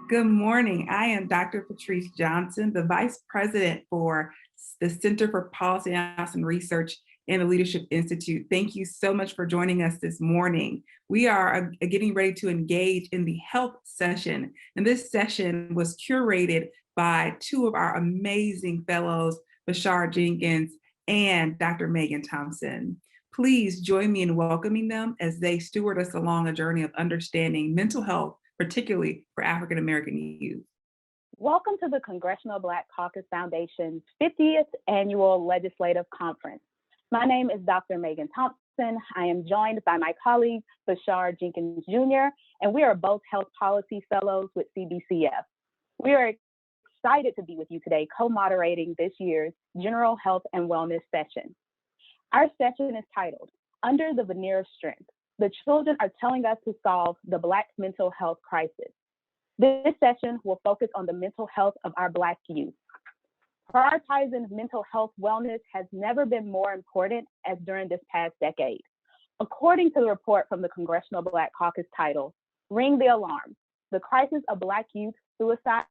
Good morning. I am Dr. Patrice Johnson, the Vice President for the Center for Policy Analysis and Research and the Leadership Institute. Thank you so much for joining us this morning. We are getting ready to engage in the health session, and this session was curated by two of our amazing fellows, Bashar Jenkins and Dr. Megan Thompson. Please join me in welcoming them as they steward us along a journey of understanding mental health, particularly for African American youth. Welcome to the Congressional Black Caucus Foundation's 50th Annual Legislative Conference. My name is Dr. Megan Thompson. I am joined by my colleague, Bashar Jenkins Jr., and we are both health policy fellows with CBCF. We are excited to be with you today, co-moderating this year's General Health and Wellness session. Our session is titled, Under the Veneer of Strength. The children are telling us to solve the Black mental health crisis. This session will focus on the mental health of our Black youth. Prioritizing mental health wellness has never been more important as during this past decade. According to the report from the Congressional Black Caucus titled, Ring the Alarm, the crisis of Black youth suicide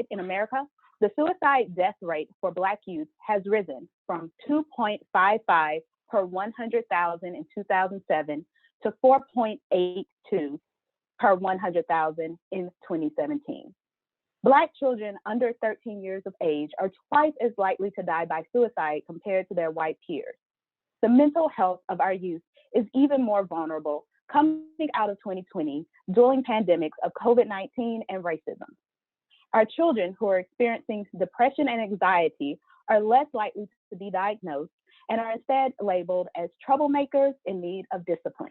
in America, the suicide death rate for Black youth has risen from 2.55 per 100,000 in 2007 to 4.82 per 100,000 in 2017. Black children under 13 years of age are twice as likely to die by suicide compared to their white peers. The mental health of our youth is even more vulnerable coming out of 2020, dueling pandemics of COVID-19 and racism. Our children who are experiencing depression and anxiety are less likely to be diagnosed and are instead labeled as troublemakers in need of discipline.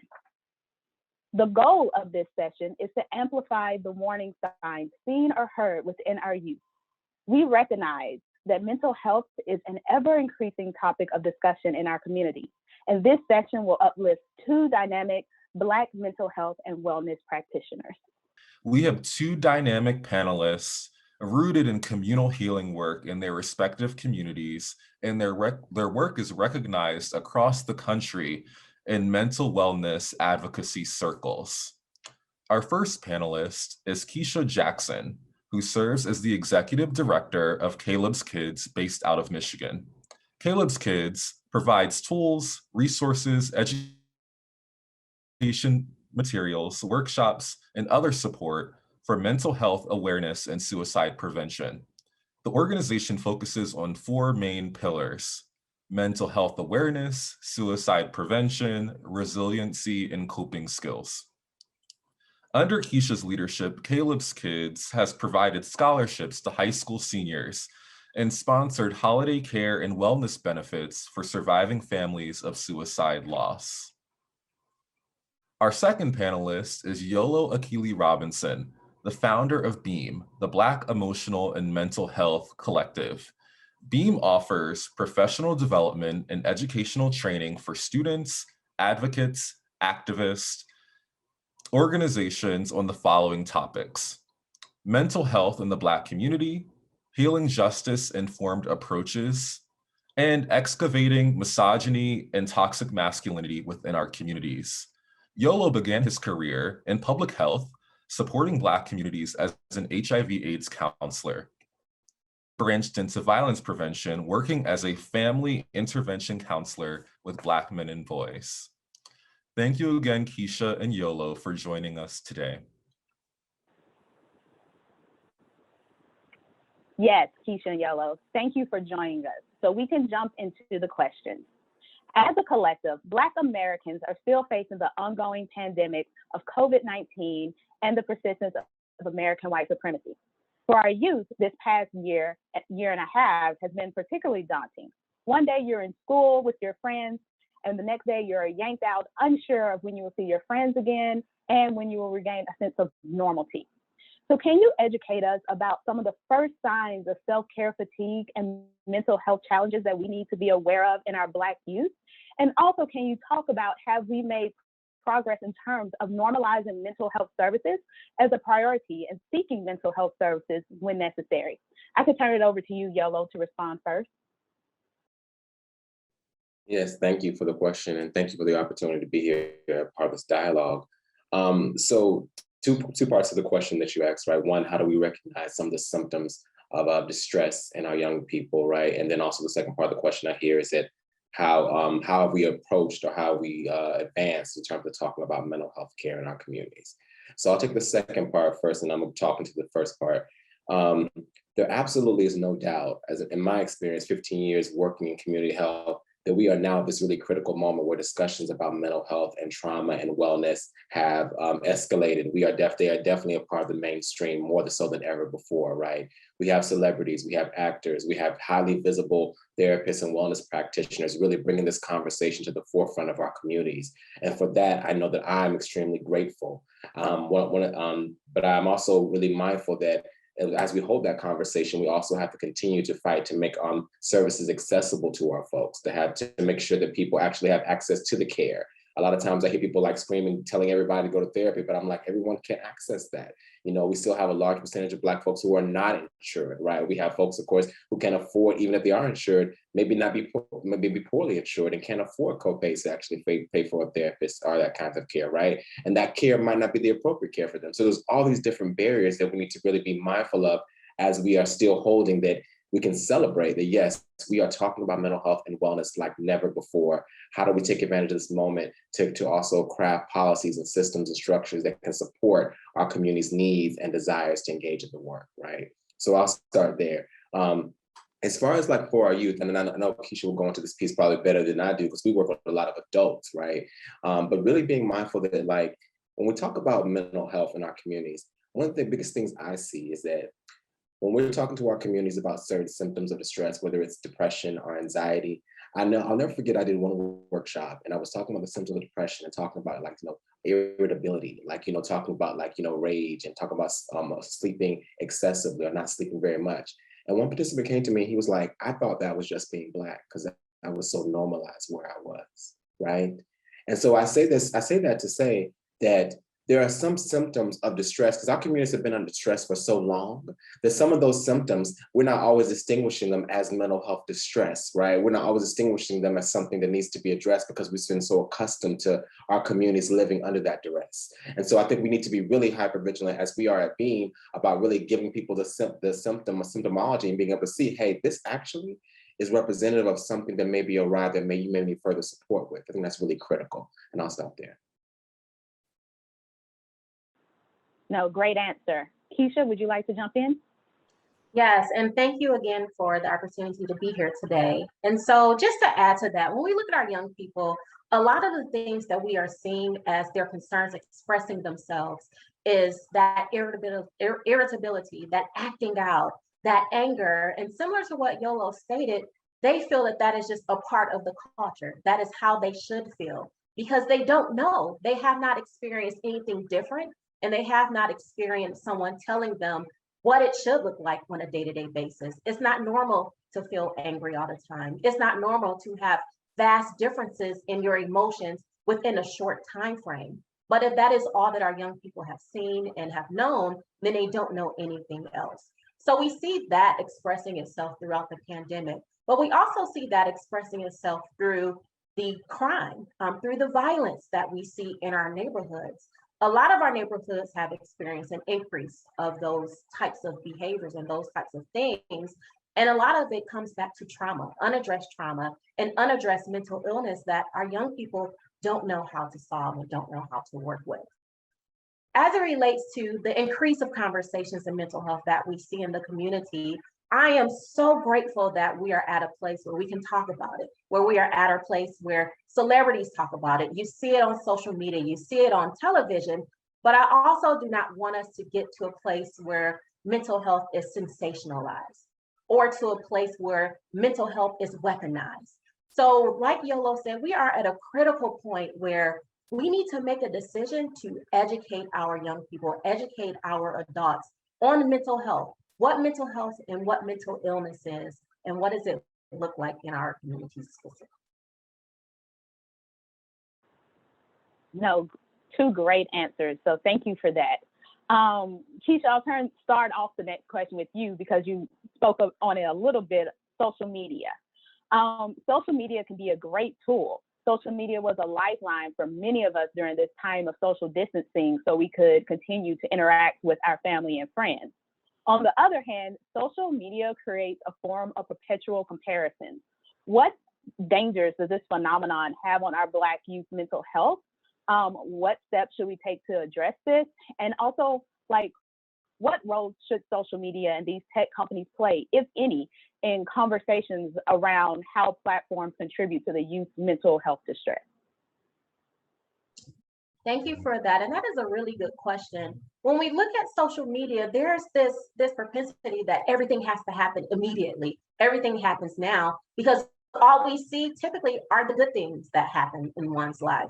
The goal of this session is to amplify the warning signs seen or heard within our youth. We recognize that mental health is an ever-increasing topic of discussion in our community, and this session will uplift two dynamic Black mental health and wellness practitioners. We have two dynamic panelists rooted in communal healing work in their respective communities, and their work is recognized across the country in mental wellness advocacy circles. Our first panelist is Keisha Jackson, who serves as the executive director of Caleb's Kids based out of Michigan. Caleb's Kids provides tools, resources, education materials, workshops, and other support for mental health awareness and suicide prevention. The organization focuses on four main pillars: mental health awareness, suicide prevention, resiliency, and coping skills. Under Keisha's leadership, Caleb's Kids has provided scholarships to high school seniors and sponsored holiday care and wellness benefits for surviving families of suicide loss. Our second panelist is Yolo Akili Robinson, the founder of BEAM, the Black Emotional and Mental Health Collective. BEAM offers professional development and educational training for students, advocates, activists, organizations on the following topics: mental health in the Black community, healing justice-informed approaches, and excavating misogyny and toxic masculinity within our communities. Yolo began his career in public health, supporting Black communities as an HIV/AIDS counselor. Branched into violence prevention, working as a family intervention counselor with Black men and boys. Thank you again, Keisha and Yolo, for joining us today. Yes, Keisha and Yolo, thank you for joining us. So we can jump into the questions. As a collective, Black Americans are still facing the ongoing pandemic of COVID-19 and the persistence of American white supremacy. For our youth, this past year and a half has been particularly daunting. One day you're in school with your friends, and the next day you're yanked out, unsure of when you will see your friends again, and when you will regain a sense of normalcy. So can you educate us about some of the first signs of self-care fatigue and mental health challenges that we need to be aware of in our Black youth? And also, can you talk about, have we made progress in terms of normalizing mental health services as a priority and seeking mental health services when necessary? I could turn it over to you, Yolo, to respond first. Yes, thank you for the question, and thank you for the opportunity to be here, part of this dialogue. So two parts of the question that you asked, right? One, how do we recognize some of the symptoms of distress in our young people, right? And then also the second part of the question I hear is that how have we approached or how we advanced in terms of talking about mental health care in our communities? So I'll take the second part first, and I'm talking to the first part. There absolutely is no doubt, as in my experience, 15 years working in community health, that we are now at this really critical moment where discussions about mental health and trauma and wellness have escalated. They are definitely a part of the mainstream, more so than ever before, right? We have celebrities, we have actors, we have highly visible therapists and wellness practitioners really bringing this conversation to the forefront of our communities. And for that, I know that I'm extremely grateful. But I'm also really mindful that as we hold that conversation, we also have to continue to fight to make services accessible to our folks, to make sure that people actually have access to the care. A lot of times I hear people like screaming, telling everybody to go to therapy, but I'm like, everyone can't access that. You know, we still have a large percentage of Black folks who are not insured, right? We have folks, of course, who can afford, even if they are insured, maybe be poorly insured and can't afford co-pays to actually pay for a therapist or that kind of care, right? And that care might not be the appropriate care for them. So there's all these different barriers that we need to really be mindful of as we are still holding that we can celebrate that, yes, we are talking about mental health and wellness like never before. How do we take advantage of this moment to also craft policies and systems and structures that can support our community's needs and desires to engage in the work, right? So I'll start there. As far as like for our youth, and I know Keisha will go into this piece probably better than I do because we work with a lot of adults, right? But really being mindful that like, when we talk about mental health in our communities, one of the biggest things I see is that when we're talking to our communities about certain symptoms of distress, whether it's depression or anxiety, I'll never forget I did one workshop and I was talking about the symptoms of depression and talking about like, irritability, like, talking about like, rage and talking about sleeping excessively or not sleeping very much. And one participant came to me, he was like, I thought that was just being Black because I was so normalized where I was, right? And so I say that to say that there are some symptoms of distress because our communities have been under stress for so long that some of those symptoms, we're not always distinguishing them as mental health distress, right? We're not always distinguishing them as something that needs to be addressed because we've been so accustomed to our communities living under that duress. And so I think we need to be really hypervigilant as we are at Beam about really giving people the symptomology and being able to see, hey, this actually is representative of something that may be awry that you may need further support with. I think that's really critical. And I'll stop there. No, great answer. Keisha, would you like to jump in? Yes, and thank you again for the opportunity to be here today. And so just to add to that, when we look at our young people, a lot of the things that we are seeing as their concerns expressing themselves is that irritability, that acting out, that anger. And similar to what Yolo stated, they feel that that is just a part of the culture. That is how they should feel because they don't know. They have not experienced anything different. And they have not experienced someone telling them what it should look like on a day-to-day basis. It's not normal to feel angry all the time. It's not normal to have vast differences in your emotions within a short time frame. But if that is all that our young people have seen and have known, then they don't know anything else. So we see that expressing itself throughout the pandemic, but we also see that expressing itself through the crime, through the violence that we see in our neighborhoods. A lot of our neighborhoods have experienced an increase of those types of behaviors and those types of things. And a lot of it comes back to trauma, unaddressed trauma, and unaddressed mental illness that our young people don't know how to solve and don't know how to work with. As it relates to the increase of conversations in mental health that we see in the community, I am so grateful that we are at a place where we can talk about it, where we are at a place where celebrities talk about it. You see it on social media, you see it on television, but I also do not want us to get to a place where mental health is sensationalized or to a place where mental health is weaponized. So like Yolo said, we are at a critical point where we need to make a decision to educate our young people, educate our adults on mental health, what mental health and what mental illness is, and what does it look like in our communities specifically. No, two great answers. So thank you for that. Keisha, I'll start off the next question with you because you spoke on it a little bit, social media. Social media can be a great tool. Social media was a lifeline for many of us during this time of social distancing so we could continue to interact with our family and friends. On the other hand, social media creates a form of perpetual comparison. What dangers does this phenomenon have on our Black youth mental health? What steps should we take to address this? And also, like, what role should social media and these tech companies play, if any, in conversations around how platforms contribute to the youth mental health distress? Thank you for that. And that is a really good question. When we look at social media, there's this propensity that everything has to happen immediately. Everything happens now because all we see typically are the good things that happen in one's life.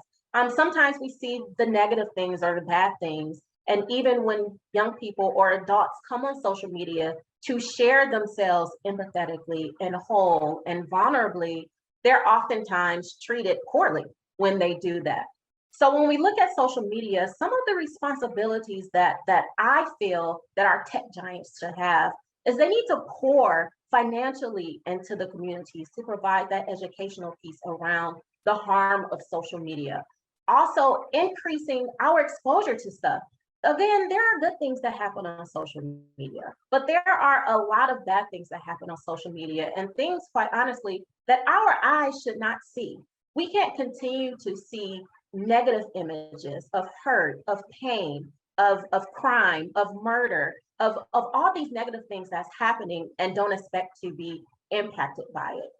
Sometimes we see the negative things or the bad things. And even when young people or adults come on social media to share themselves empathetically and whole and vulnerably, they're oftentimes treated poorly when they do that. So when we look at social media, some of the responsibilities that I feel that our tech giants should have is they need to pour financially into the communities to provide that educational piece around the harm of social media. Also increasing our exposure to stuff. Again, there are good things that happen on social media, but there are a lot of bad things that happen on social media and things, quite honestly, that our eyes should not see. We can't continue to see negative images of hurt, of pain, of crime, of murder, of all these negative things that's happening and don't expect to be impacted by it.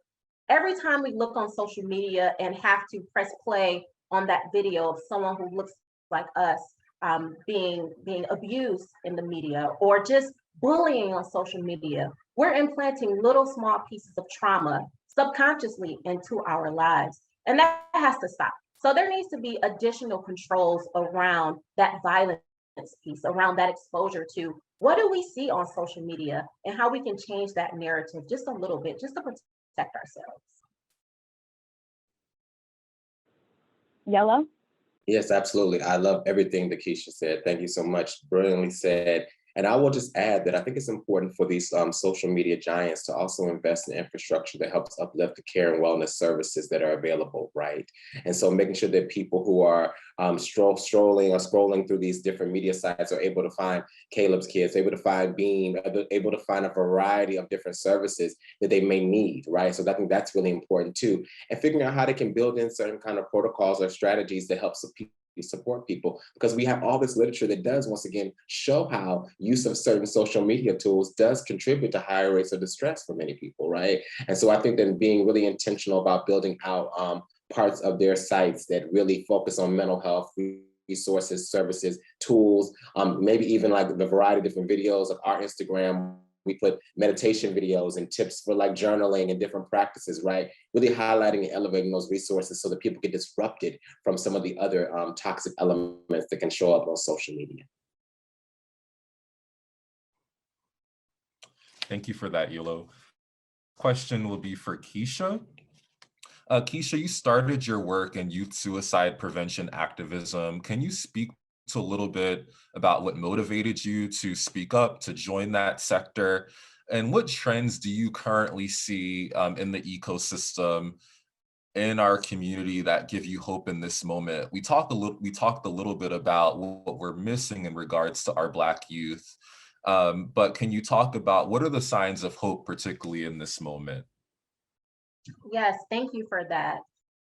Every time we look on social media and have to press play on that video of someone who looks like us being abused in the media or just bullying on social media, we're implanting little small pieces of trauma subconsciously into our lives. And that has to stop. So there needs to be additional controls around that violence piece, around that exposure to what do we see on social media and how we can change that narrative just a little bit, just to protect ourselves. Yellow? Yes, absolutely. I love everything that Keisha said. Thank you so much. Brilliantly said. And I will just add that I think it's important for these social media giants to also invest in infrastructure that helps uplift the care and wellness services that are available, right? And so making sure that people who are strolling or scrolling through these different media sites are able to find Caleb's Kids, able to find Beam, able to find a variety of different services that they may need, right? So I think that's really important too. And figuring out how they can build in certain kind of protocols or strategies that help support people, because we have all this literature that does once again show how use of certain social media tools does contribute to higher rates of distress for many people, right? And so I think that being really intentional about building out parts of their sites that really focus on mental health resources, services, tools, maybe even like the variety of different videos of our Instagram. We put meditation videos and tips for like journaling and different practices, right? Really highlighting and elevating those resources so that people get disrupted from some of the other toxic elements that can show up on social media. Thank you for that, Yolo. Question will be for Keisha. Keisha, you started your work in youth suicide prevention activism. Can you speak to a little bit about what motivated you to speak up, to join that sector, and what trends do you currently see in the ecosystem in our community that give you hope in this moment? We talked a little bit about what we're missing in regards to our Black youth, but can you talk about what are the signs of hope, particularly in this moment? Yes, thank you for that.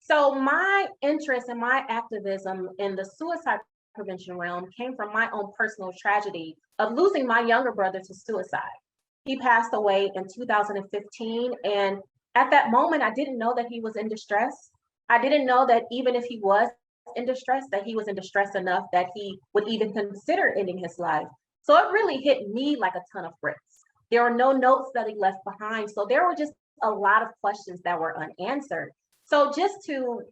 So my interest and my activism in the suicide prevention realm came from my own personal tragedy of losing my younger brother to suicide. He passed away in 2015. And at that moment, I didn't know that he was in distress. I didn't know that even if he was in distress, that he was in distress enough that he would even consider ending his life. So it really hit me like a ton of bricks. There were no notes that he left behind. So there were just a lot of questions that were unanswered. So just to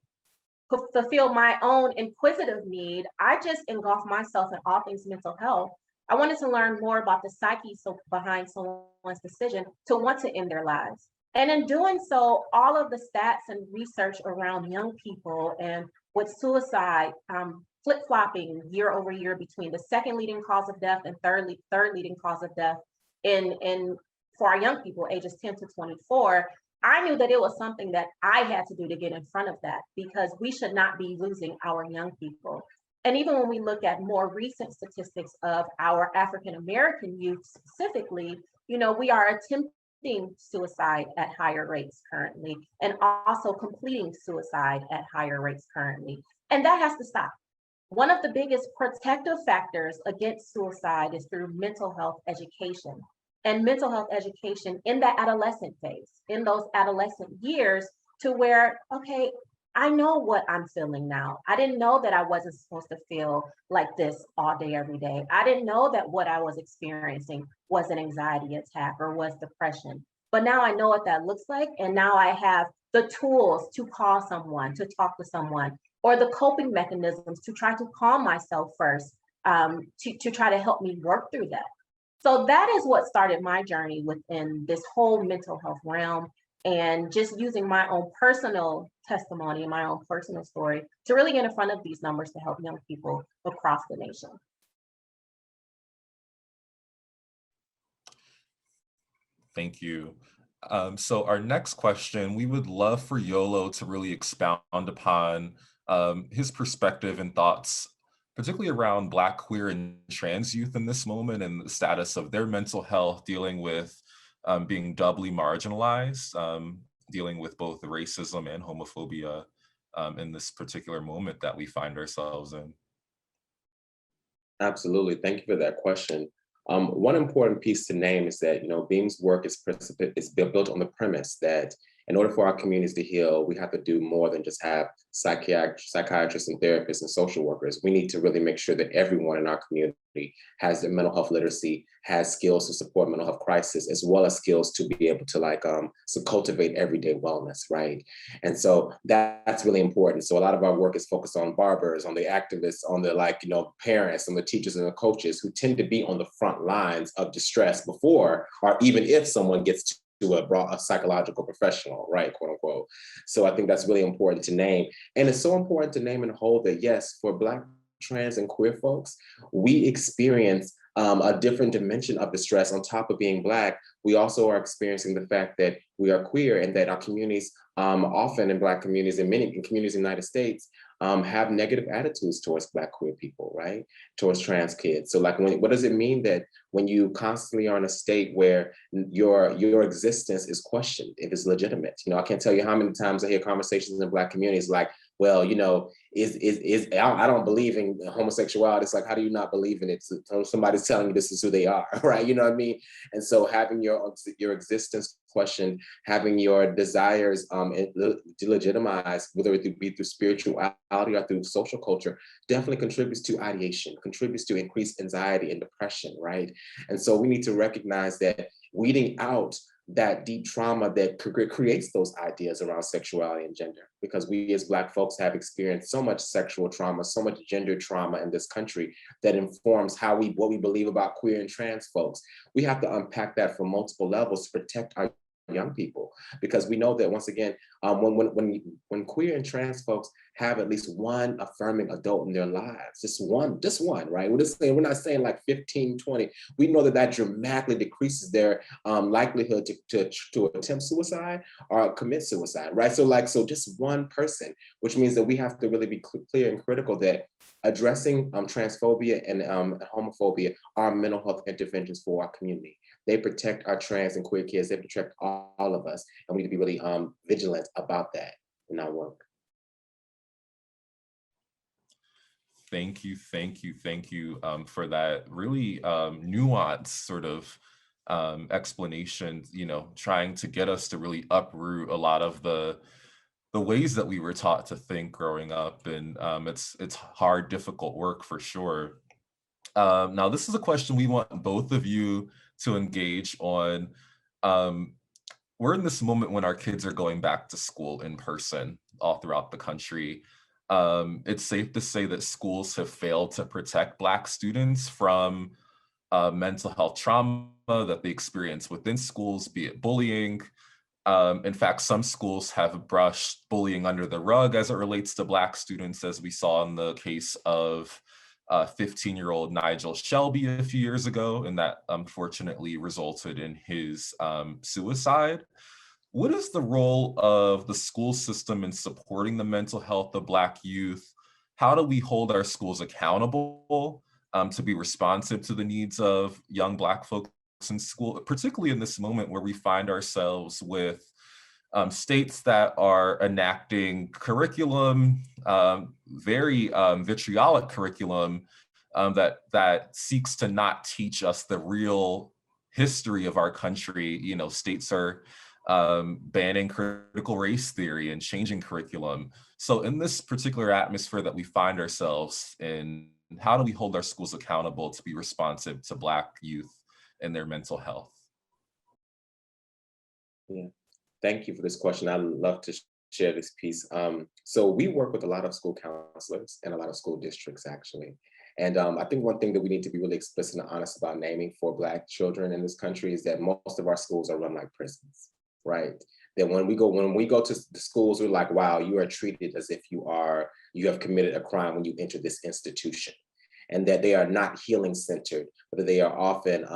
fulfill my own inquisitive need, I just engulfed myself in all things mental health. I wanted to learn more about the psyche behind someone's decision to want to end their lives. And in doing so, all of the stats and research around young people and with suicide flip-flopping year over year between the second leading cause of death and third leading cause of death in for our young people ages 10 to 24, I knew that it was something that I had to do to get in front of that, because we should not be losing our young people. And even when we look at more recent statistics of our African American youth specifically, we are attempting suicide at higher rates currently, and also completing suicide at higher rates currently. And that has to stop. One of the biggest protective factors against suicide is through mental health education. And mental health education in that adolescent phase, in those adolescent years, to where, okay, I know what I'm feeling now. I didn't know that I wasn't supposed to feel like this all day, every day. I didn't know that what I was experiencing was an anxiety attack or was depression. But now I know what that looks like. And now I have the tools to call someone, to talk to someone, or the coping mechanisms to try to calm myself first, to try to help me work through that. So that is what started my journey within this whole mental health realm, and just using my own personal testimony and my own personal story to really get in front of these numbers to help young people across the nation. Thank you. So our next question, we would love for Yolo to really expound upon his perspective and thoughts, particularly around Black, queer, and trans youth in this moment and the status of their mental health, dealing with being doubly marginalized, dealing with both racism and homophobia in this particular moment that we find ourselves in. Absolutely. Thank you for that question. One important piece to name is that, Beam's work is built on the premise that in order for our communities to heal, we have to do more than just have psychiatrists and therapists and social workers. We need to really make sure that everyone in our community has the mental health literacy, has skills to support mental health crisis, as well as skills to be able to cultivate everyday wellness, right? And so that's really important. So a lot of our work is focused on barbers, on the activists, on the parents, on the teachers and the coaches who tend to be on the front lines of distress before, or even if someone gets to a psychological professional, right, quote unquote. So I think that's really important to name. And it's so important to name and hold that, yes, for Black, trans, and queer folks, we experience a different dimension of distress. On top of being Black, we also are experiencing the fact that we are queer, and that our communities, often in Black communities and many communities in the United States, have negative attitudes towards Black queer people, right? Towards trans kids. So what does it mean that when you constantly are in a state where your existence is questioned, if it's legitimate? I can't tell you how many times I hear conversations in Black communities like, well, I don't believe in homosexuality. It's like, how do you not believe in it? So somebody's telling you this is who they are, right? You know what I mean? And so having your existence questioned, having your desires delegitimized, whether it be through spirituality or through social culture, definitely contributes to ideation, contributes to increased anxiety and depression, right? And so we need to recognize that weeding out that deep trauma that creates those ideas around sexuality and gender, because we as Black folks have experienced so much sexual trauma, so much gender trauma in this country that informs what we believe about queer and trans folks. We have to unpack that from multiple levels to protect our young people, because we know that once again, when queer and trans folks have at least one affirming adult in their lives, just one, right? We're not saying like 15, 20. We know that dramatically decreases their likelihood to attempt suicide or commit suicide, right? So just one person, which means that we have to really be clear and critical that addressing transphobia and homophobia are mental health interventions for our community. They protect our trans and queer kids. They protect all of us. And we need to be really vigilant about that in our work. Thank you for that really nuanced sort of explanation, trying to get us to really uproot a lot of the ways that we were taught to think growing up. And it's hard, difficult work for sure. Now, this is a question we want both of you to engage on. We're in this moment when our kids are going back to school in person all throughout the country. It's safe to say that schools have failed to protect Black students from mental health trauma that they experience within schools, be it bullying. In fact, some schools have brushed bullying under the rug as it relates to Black students, as we saw in the case of 15-year-old Nigel Shelby a few years ago, and that unfortunately resulted in his suicide. What is the role of the school system in supporting the mental health of Black youth? How do we hold our schools accountable to be responsive to the needs of young Black folks in school, particularly in this moment where we find ourselves with states that are enacting curriculum, very vitriolic curriculum that seeks to not teach us the real history of our country. You know, states are banning critical race theory and changing curriculum. So in this particular atmosphere that we find ourselves in, how do we hold our schools accountable to be responsive to Black youth and their mental health? Yeah, thank you for this question. I'd love to share this piece. So we work with a lot of school counselors and a lot of school districts, actually. And I think one thing that we need to be really explicit and honest about naming for Black children in this country is that most of our schools are run like prisons, right? That when we go to the schools, we're like, wow, you are treated as if you have committed a crime when you enter this institution. And that they are not healing centered, but they are often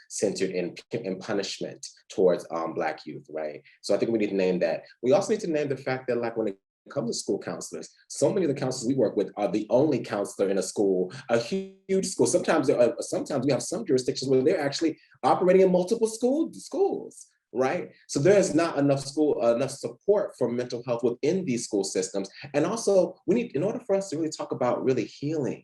centered in punishment towards Black youth, right? So I think we need to name that. We also need to name the fact that, like, when it comes to school counselors, so many of the counselors we work with are the only counselor in a school, a huge school. Sometimes we have some jurisdictions where they're actually operating in multiple schools. Right? So there's not enough support for mental health within these school systems. And also we need, in order for us to really talk about really healing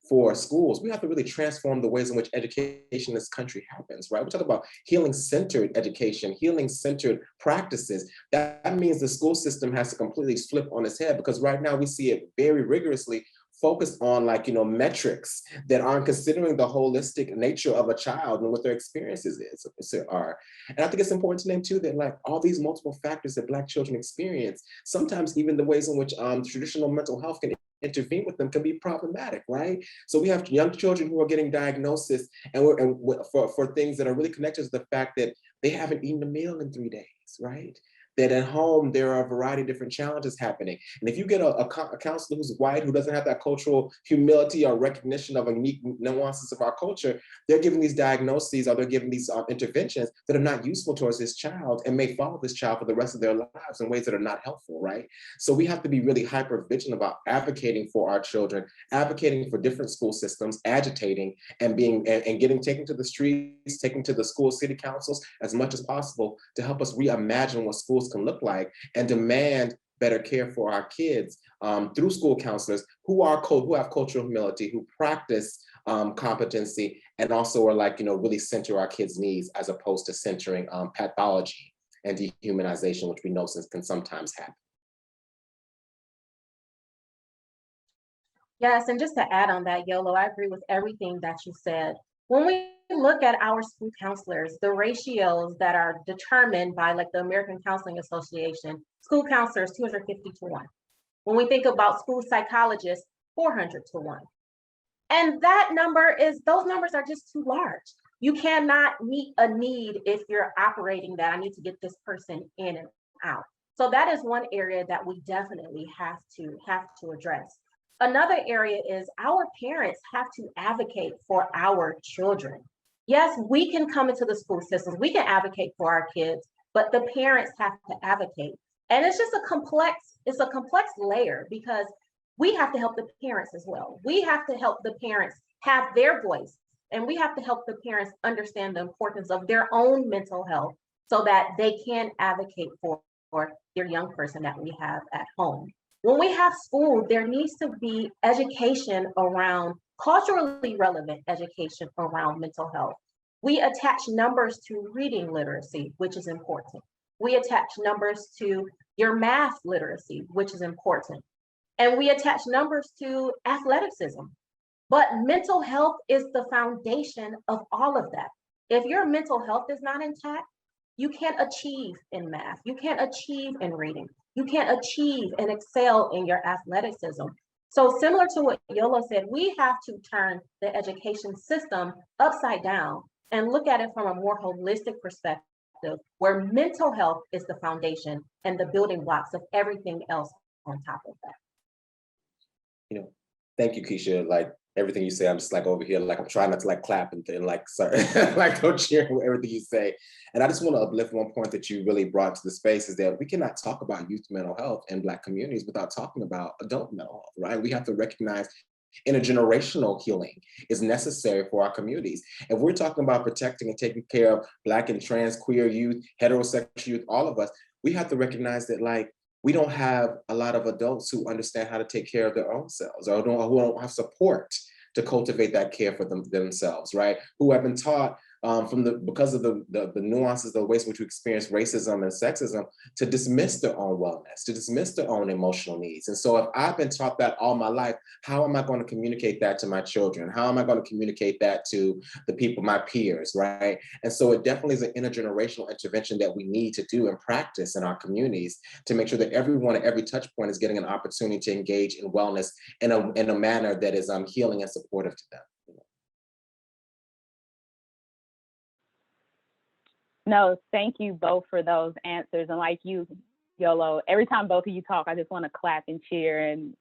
for schools, we have to really transform the ways in which education in this country happens, right? We talk about healing-centered education, healing-centered practices. That means the school system has to completely flip on its head, because right now we see it very rigorously focused on, like, metrics that aren't considering the holistic nature of a child and what their experiences are. And I think it's important to name too that, like, all these multiple factors that Black children experience, sometimes even the ways in which traditional mental health can intervene with them can be problematic, right? So we have young children who are getting diagnosis for things that are really connected to the fact that they haven't eaten a meal in 3 days, right? That at home, there are a variety of different challenges happening. And if you get a counselor who's white, who doesn't have that cultural humility or recognition of unique nuances of our culture, they're giving these diagnoses, or they're giving these interventions that are not useful towards this child and may follow this child for the rest of their lives in ways that are not helpful, right? So we have to be really hyper vigilant about advocating for our children, advocating for different school systems, agitating and taking to the streets, taking to the school city councils as much as possible to help us reimagine what schools can look like and demand better care for our kids through school counselors who have cultural humility, who practice competency, and also are, like, really center our kids' needs as opposed to centering pathology and dehumanization, which we know can sometimes happen. Yes, and just to add on that, Yolo, I agree with everything that you said. When we look at our school counselors, the ratios that are determined by, like, the American Counseling Association, school counselors 250 to 1. When we think about school psychologists, 400 to 1. And those numbers are just too large. You cannot meet a need if you're operating that I need to get this person in and out. So that is one area that we definitely have to address. Another area is our parents have to advocate for our children. Yes, we can come into the school systems, we can advocate for our kids, but the parents have to advocate. And it's a complex layer, because we have to help the parents as well. We have to help the parents have their voice, and we have to help the parents understand the importance of their own mental health so that they can advocate for their young person that we have at home. When we have school, there needs to be education around, culturally relevant education around mental health. We attach numbers to reading literacy, which is important. We attach numbers to your math literacy, which is important. And we attach numbers to athleticism. But mental health is the foundation of all of that. If your mental health is not intact, you can't achieve in math. You can't achieve in reading. You can't achieve and excel in your athleticism. So similar to what Yolo said, we have to turn the education system upside down and look at it from a more holistic perspective, where mental health is the foundation and the building blocks of everything else on top of that. You know, thank you, Keisha. Like everything you say, I'm just like over here, like I'm trying not to like clap and like, sorry, like go cheer with everything you say. And I just want to uplift one point that you really brought to the space is that we cannot talk about youth mental health in Black communities without talking about adult mental health, right? We have to recognize intergenerational healing is necessary for our communities. If we're talking about protecting and taking care of Black and trans, queer youth, heterosexual youth, all of us, we have to recognize that like, we don't have a lot of adults who understand how to take care of their own selves, or who don't have support to cultivate that care for themselves, right? Who have been taught because of the nuances, the ways in which we experience racism and sexism, to dismiss their own wellness, to dismiss their own emotional needs. And so if I've been taught that all my life, how am I going to communicate that to my children? How am I going to communicate that to the people, my peers, right? And so it definitely is an intergenerational intervention that we need to do and practice in our communities to make sure that everyone at every touch point is getting an opportunity to engage in wellness in a manner that is healing and supportive to them. No, thank you both for those answers. And like you, Yolo, every time both of you talk, I just want to clap and cheer. And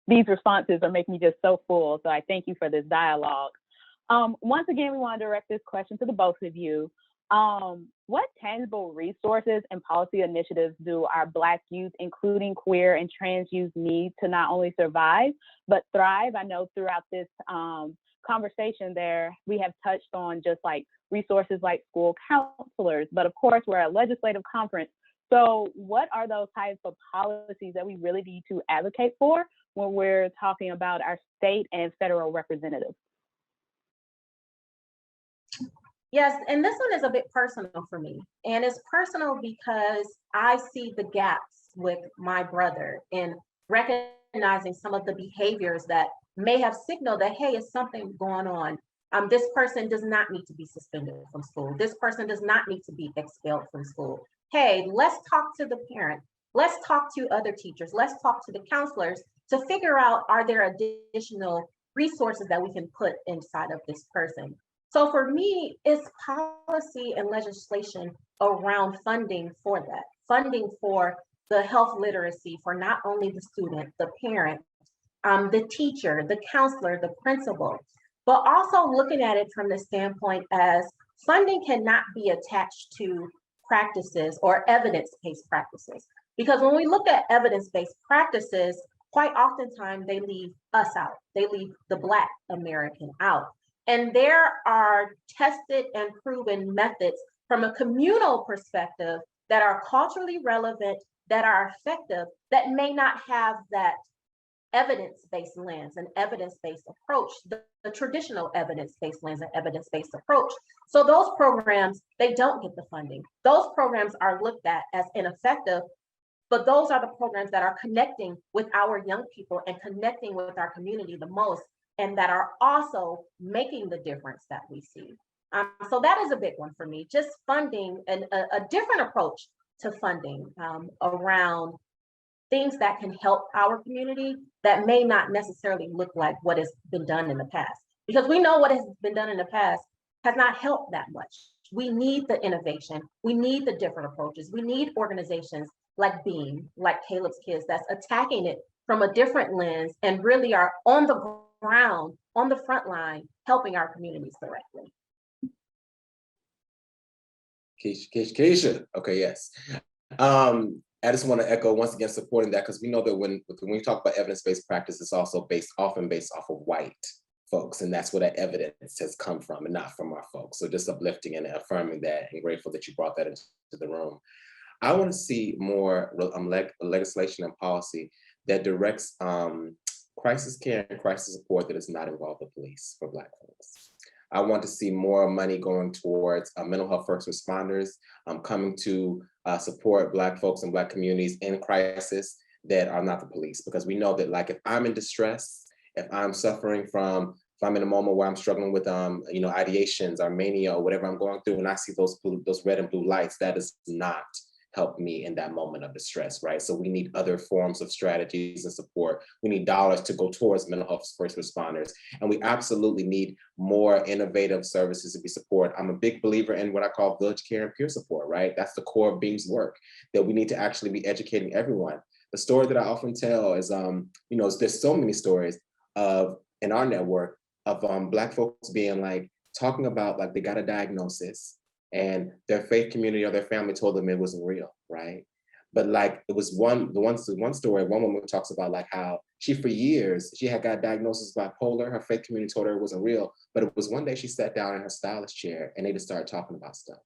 these responses are making me just so full. So I thank you for this dialogue. Once again, we want to direct this question to the both of you. What tangible resources and policy initiatives do our Black youth, including queer and trans youth, need to not only survive, but thrive? I know throughout this conversation there, we have touched on just like resources like school counselors, but of course we're a legislative conference. So what are those types of policies that we really need to advocate for when we're talking about our state and federal representatives? Yes, and this one is a bit personal for me. And it's personal because I see the gaps with my brother in recognizing some of the behaviors that may have signaled that, hey, it's something going on. This person does not need to be suspended from school. This person does not need to be expelled from school. Hey, let's talk to the parent. Let's talk to other teachers. Let's talk to the counselors to figure out, are there additional resources that we can put inside of this person? So for me, it's policy and legislation around funding for that. Funding for the health literacy for not only the student, the parent, the teacher, the counselor, the principal, but also looking at it from the standpoint as funding cannot be attached to practices or evidence-based practices. Because when we look at evidence-based practices, quite oftentimes they leave us out. They leave the Black American out. And there are tested and proven methods from a communal perspective that are culturally relevant, that are effective, that may not have that evidence-based lens and evidence-based approach, the traditional evidence-based lens and evidence-based approach. So those programs, they don't get the funding. Those programs are looked at as ineffective, but those are the programs that are connecting with our young people and connecting with our community the most, and that are also making the difference that we see. So that is a big one for me, just funding and a different approach to funding around things that can help our community that may not necessarily look like what has been done in the past. Because we know what has been done in the past has not helped that much. We need the innovation. We need the different approaches. We need organizations like Beam, like Caleb's Kids, that's attacking it from a different lens and really are on the ground, on the front line, helping our communities directly. Keisha. Okay, yes. I just want to echo once again supporting that, because we know that when we talk about evidence-based practice, it's also often based off of white folks, and that's where that evidence has come from and not from our folks. So just uplifting and affirming that, and grateful that you brought that into the room. I want to see more legislation and policy that directs crisis care and crisis support that does not involve the police for Black folks. I want to see more money going towards mental health first responders coming to support Black folks and Black communities in crisis that are not the police. Because we know that, like, if I'm in distress, if I'm suffering from, if I'm in a moment where I'm struggling with ideations or mania or whatever I'm going through, and I see those red and blue lights, that is not help me in that moment of distress, right? So we need other forms of strategies and support. We need dollars to go towards mental health first responders. And we absolutely need more innovative services to be supported. I'm a big believer in what I call village care and peer support, right? That's the core of Beam's work, that we need to actually be educating everyone. The story that I often tell is, there's so many stories of in our network of Black folks being like, talking about like they got a diagnosis and their faith community or their family told them it wasn't real, right? But like it was one story, one woman talks about like how she for years, she had got diagnosis bipolar, her faith community told her it wasn't real, but it was one day she sat down in her stylist chair and they just started talking about stuff.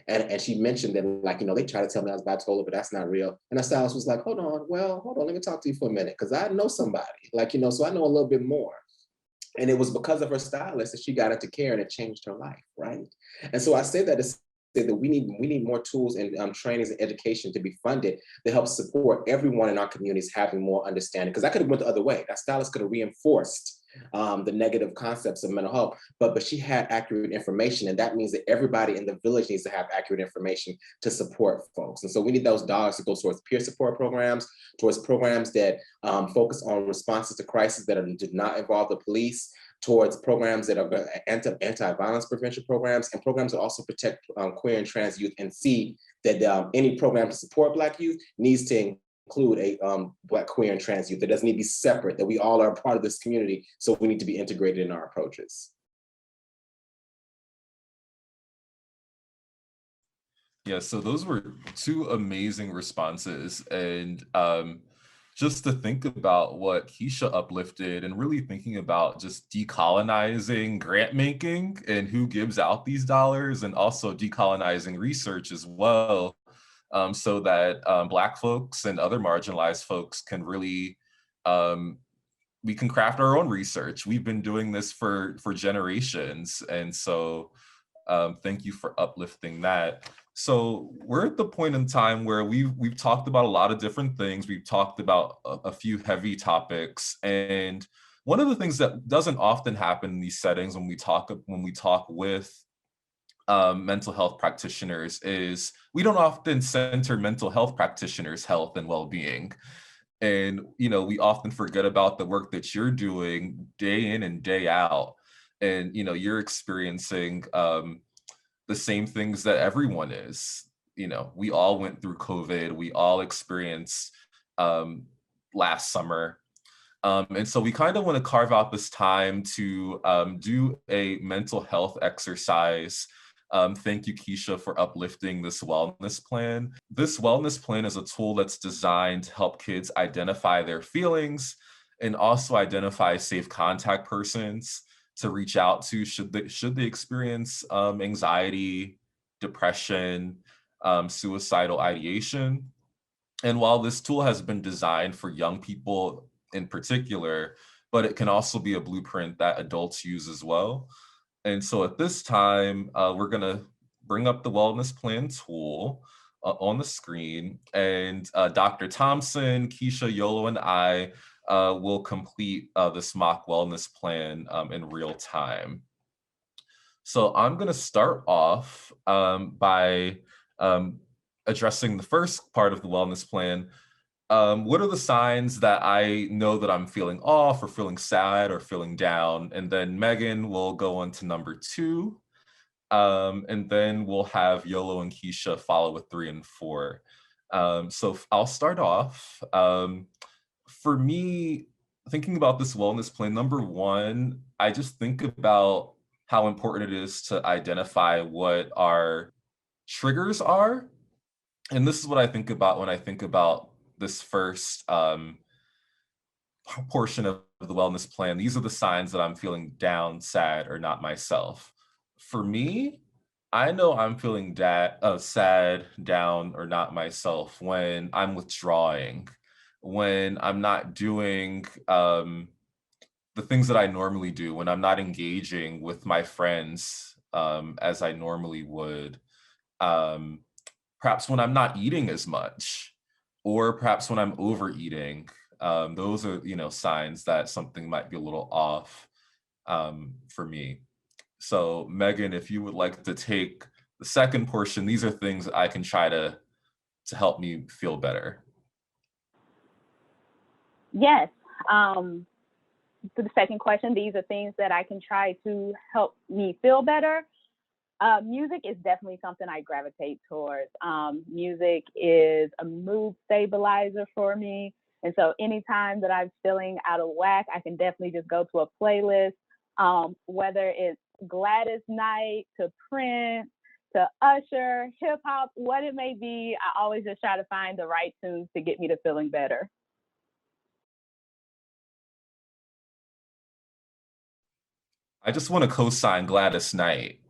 And she mentioned that, like, they try to tell me I was bipolar, but that's not real. And the stylist was like, hold on, let me talk to you for a minute, because I know somebody, so I know a little bit more. And it was because of her stylist that she got into care and it changed her life, right? And so I say that to say that we need more tools and trainings and education to be funded to help support everyone in our communities having more understanding. Because I could have went the other way. That stylist could have reinforced the negative concepts of mental health, but she had accurate information, and that means that everybody in the village needs to have accurate information to support folks. And so we need those dollars to go towards peer support programs, towards programs that focus on responses to crises that do not involve the police, towards programs that are anti-violence prevention programs, and programs that also protect queer and trans youth, and see that any program to support Black youth needs to include a Black, queer, and trans youth. That doesn't need to be separate, that we all are a part of this community, so we need to be integrated in our approaches. Yeah, so those were two amazing responses. And just to think about what Keisha uplifted and really thinking about just decolonizing grant making and who gives out these dollars, and also decolonizing research as well, so that Black folks and other marginalized folks can really, we can craft our own research. We've been doing this for generations. And so thank you for uplifting that. So we're at the point in time where we've talked about a lot of different things. We've talked about a few heavy topics. And one of the things that doesn't often happen in these settings when we talk with mental health practitioners is we don't often center mental health practitioners' health and well-being. And we often forget about the work that you're doing day in and day out. And you're experiencing the same things that everyone is. We all went through COVID. We all experienced last summer. And so we kind of want to carve out this time to do a mental health exercise. Thank you, Keisha, for uplifting this wellness plan. This wellness plan is a tool that's designed to help kids identify their feelings and also identify safe contact persons to reach out to should they experience anxiety, depression, suicidal ideation. And while this tool has been designed for young people in particular, but it can also be a blueprint that adults use as well. And so at this time, we're gonna bring up the wellness plan tool on the screen, and Dr. Thompson, Keisha, Yolo, and I will complete this mock wellness plan in real time. So I'm gonna start off by addressing the first part of the wellness plan. What are the signs that I know that I'm feeling off or feeling sad or feeling down? And then Megan will go on to number 2. And then we'll have Yolo and Keisha follow with 3 and 4. So I'll start off. For me, thinking about this wellness plan, number 1, I just think about how important it is to identify what our triggers are. And this is what I think about when I think about this first portion of the wellness plan. These are the signs that I'm feeling down, sad, or not myself. For me, I know I'm feeling sad, down, or not myself when I'm withdrawing, when I'm not doing the things that I normally do, when I'm not engaging with my friends as I normally would. Perhaps when I'm not eating as much, or perhaps when I'm overeating. Those are, signs that something might be a little off for me. So Megan, if you would like to take the second portion, these are things I can try to to help me feel better? Yes. To the second question, these are things that I can try to help me feel better. Music is definitely something I gravitate towards. Music is a mood stabilizer for me. And so anytime that I'm feeling out of whack, I can definitely just go to a playlist, whether it's Gladys Knight to Prince to Usher, hip hop, what it may be. I always just try to find the right tunes to get me to feeling better. I just want to co-sign Gladys Knight.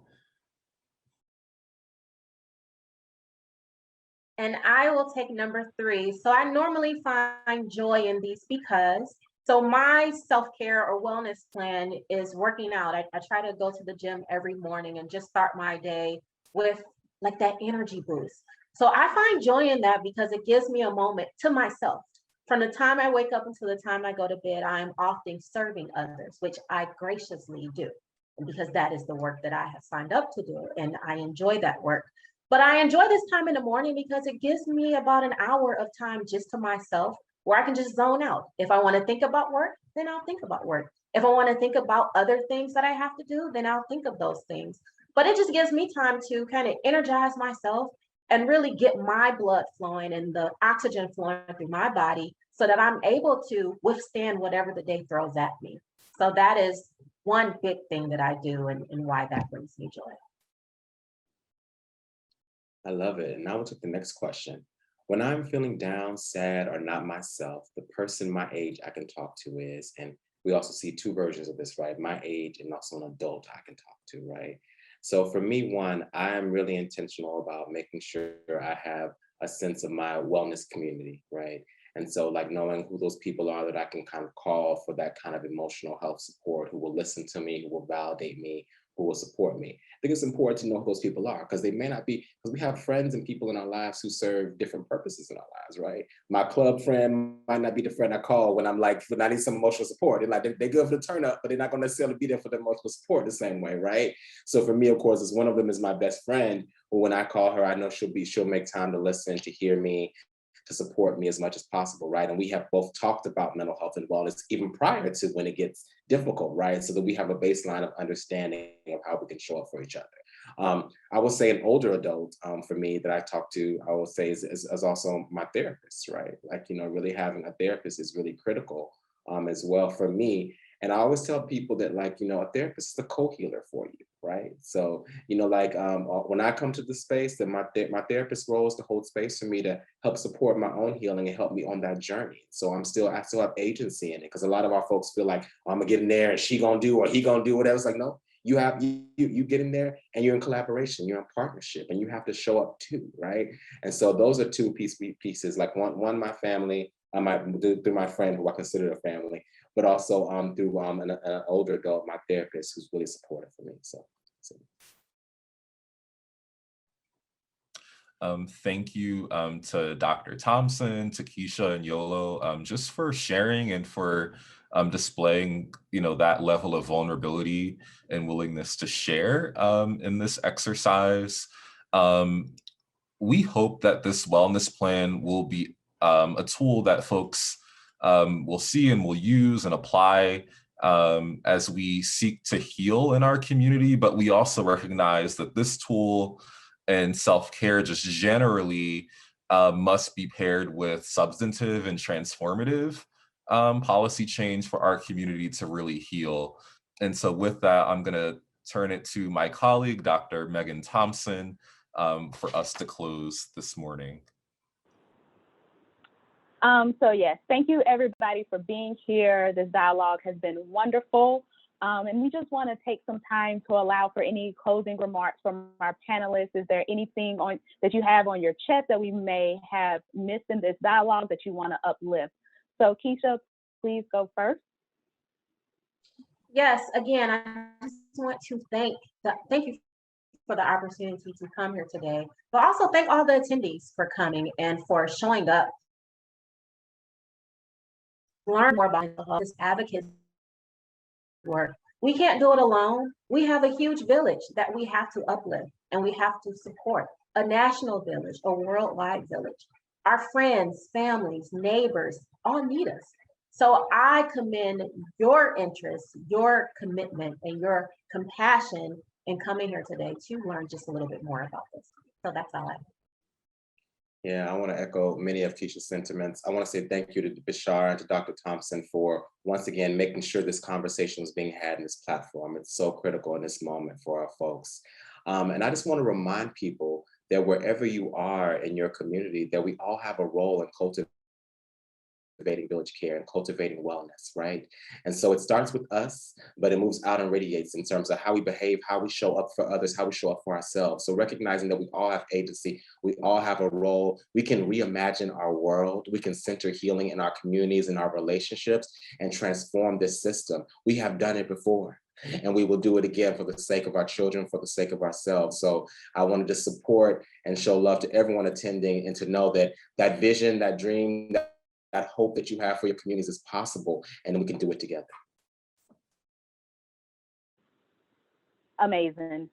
And I will take number 3. So I normally find joy in these because, so my self-care or wellness plan is working out. I try to go to the gym every morning and just start my day with like that energy boost. So I find joy in that because it gives me a moment to myself. From the time I wake up until the time I go to bed, I am often serving others, which I graciously do. And because that is the work that I have signed up to do, and I enjoy that work. But I enjoy this time in the morning because it gives me about an hour of time just to myself where I can just zone out. If I want to think about work, then I'll think about work. If I want to think about other things that I have to do, then I'll think of those things. But it just gives me time to kind of energize myself and really get my blood flowing and the oxygen flowing through my body so that I'm able to withstand whatever the day throws at me. So that is one big thing that I do and why that brings me joy. I love it. And now we'll take the next question. When I'm feeling down, sad, or not myself, the person my age I can talk to is, and we also see 2 versions of this, right? My age and also an adult I can talk to, right? So for me, one, I am really intentional about making sure I have a sense of my wellness community, right? And so like knowing who those people are that I can kind of call for that kind of emotional health support, who will listen to me, who will validate me, who will support me. I think it's important to know who those people are because they may not be, because we have friends and people in our lives who serve different purposes in our lives, right? My club friend might not be the friend I call when I'm like, when I need some emotional support. They're good for the turn up, but they're not going to necessarily be there for the emotional support the same way, right? So for me, of course, one of them is my best friend, who when I call her, I know she'll make time to listen, to hear me, to support me as much as possible, right? And we have both talked about mental health and wellness even prior to when it gets difficult, right? So that we have a baseline of understanding of how we can show up for each other. I would say an older adult for me that I talk to, I would say is also my therapist, right? Like, really having a therapist is really critical as well for me. And I always tell people that a therapist is a co-healer for you, right? So, when I come to the space, that my therapist role is to hold space for me to help support my own healing and help me on that journey. So I still have agency in it because a lot of our folks feel like, I'm gonna get in there and she gonna do or he gonna do whatever. It's like, no, you get in there and you're in collaboration, you're in partnership, and you have to show up too, right? And so those are 2 pieces. Like one my family, I might do through my friend who I consider a family, but also through an older adult, my therapist, who's really supportive for me. So. Thank you to Dr. Thompson, to Keisha and Yolo, just for sharing and for displaying, that level of vulnerability and willingness to share in this exercise. We hope that this wellness plan will be a tool that folks will see and will use and apply as we seek to heal in our community. But we also recognize that this tool and self-care just generally must be paired with substantive and transformative policy change for our community to really heal. And so with that, I'm going to turn it to my colleague, Dr. Megan Thompson, for us to close this morning. So yes, thank you everybody for being here. This dialogue has been wonderful. And we just want to take some time to allow for any closing remarks from our panelists. Is there anything that you have on your chest that we may have missed in this dialogue that you want to uplift? So Keisha, please go first. Yes, again, I just want to thank you for the opportunity to come here today, but also thank all the attendees for coming and for showing up. Learn more about this advocacy work. We can't do it alone. We have a huge village that we have to uplift and we have to support. a national village, a worldwide village. Our friends, families, neighbors all need us. So I commend your interest, your commitment, and your compassion in coming here today to learn just a little bit more about this. So that's all I have. Yeah, I want to echo many of Keisha's sentiments. I want to say thank you to Bashar and to Dr. Thompson for once again making sure this conversation was being had in this platform. It's so critical in this moment for our folks. And I just want to remind people that wherever you are in your community, that we all have a role in cultivating village care and cultivating wellness, right? And so it starts with us, but it moves out and radiates in terms of how we behave, how we show up for others, how we show up for ourselves. So recognizing that we all have agency, we all have a role, we can reimagine our world, we can center healing in our communities and our relationships and transform this system. We have done it before. And we will do it again for the sake of our children, for the sake of ourselves. So I wanted to support and show love to everyone attending and to know that that vision, that dream, that hope that you have for your communities is possible, and we can do it together. Amazing.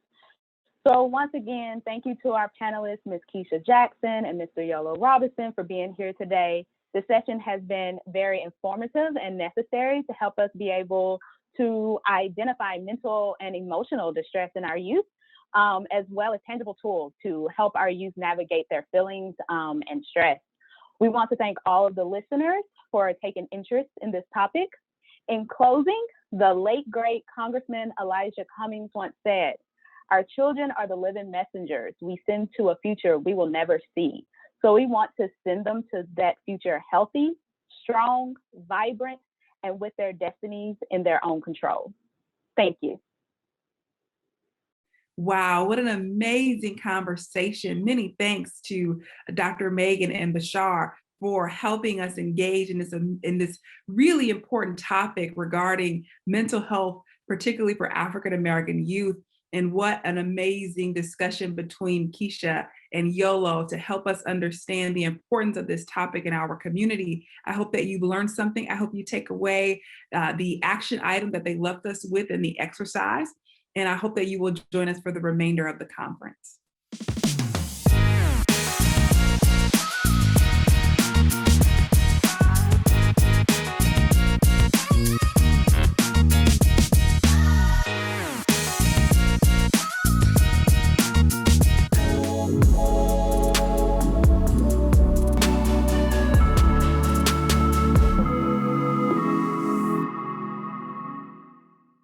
So once again, thank you to our panelists, Ms. Keisha Jackson and Mr. Yolo Robinson, for being here today. The session has been very informative and necessary to help us be able to identify mental and emotional distress in our youth, as well as tangible tools to help our youth navigate their feelings and stress. We want to thank all of the listeners for taking interest in this topic. In closing, the late, great Congressman Elijah Cummings once said, "Our children are the living messengers we send to a future we will never see. So we want to send them to that future healthy, strong, vibrant, and with their destinies in their own control." Thank you. Wow, what an amazing conversation. Many thanks to Dr. Megan and Bashar for helping us engage in this really important topic regarding mental health, particularly for African American youth. And what an amazing discussion between Keisha and Yolo to help us understand the importance of this topic in our community. I hope that you've learned something. I hope you take away the action item that they left us with in the exercise. And I hope that you will join us for the remainder of the conference.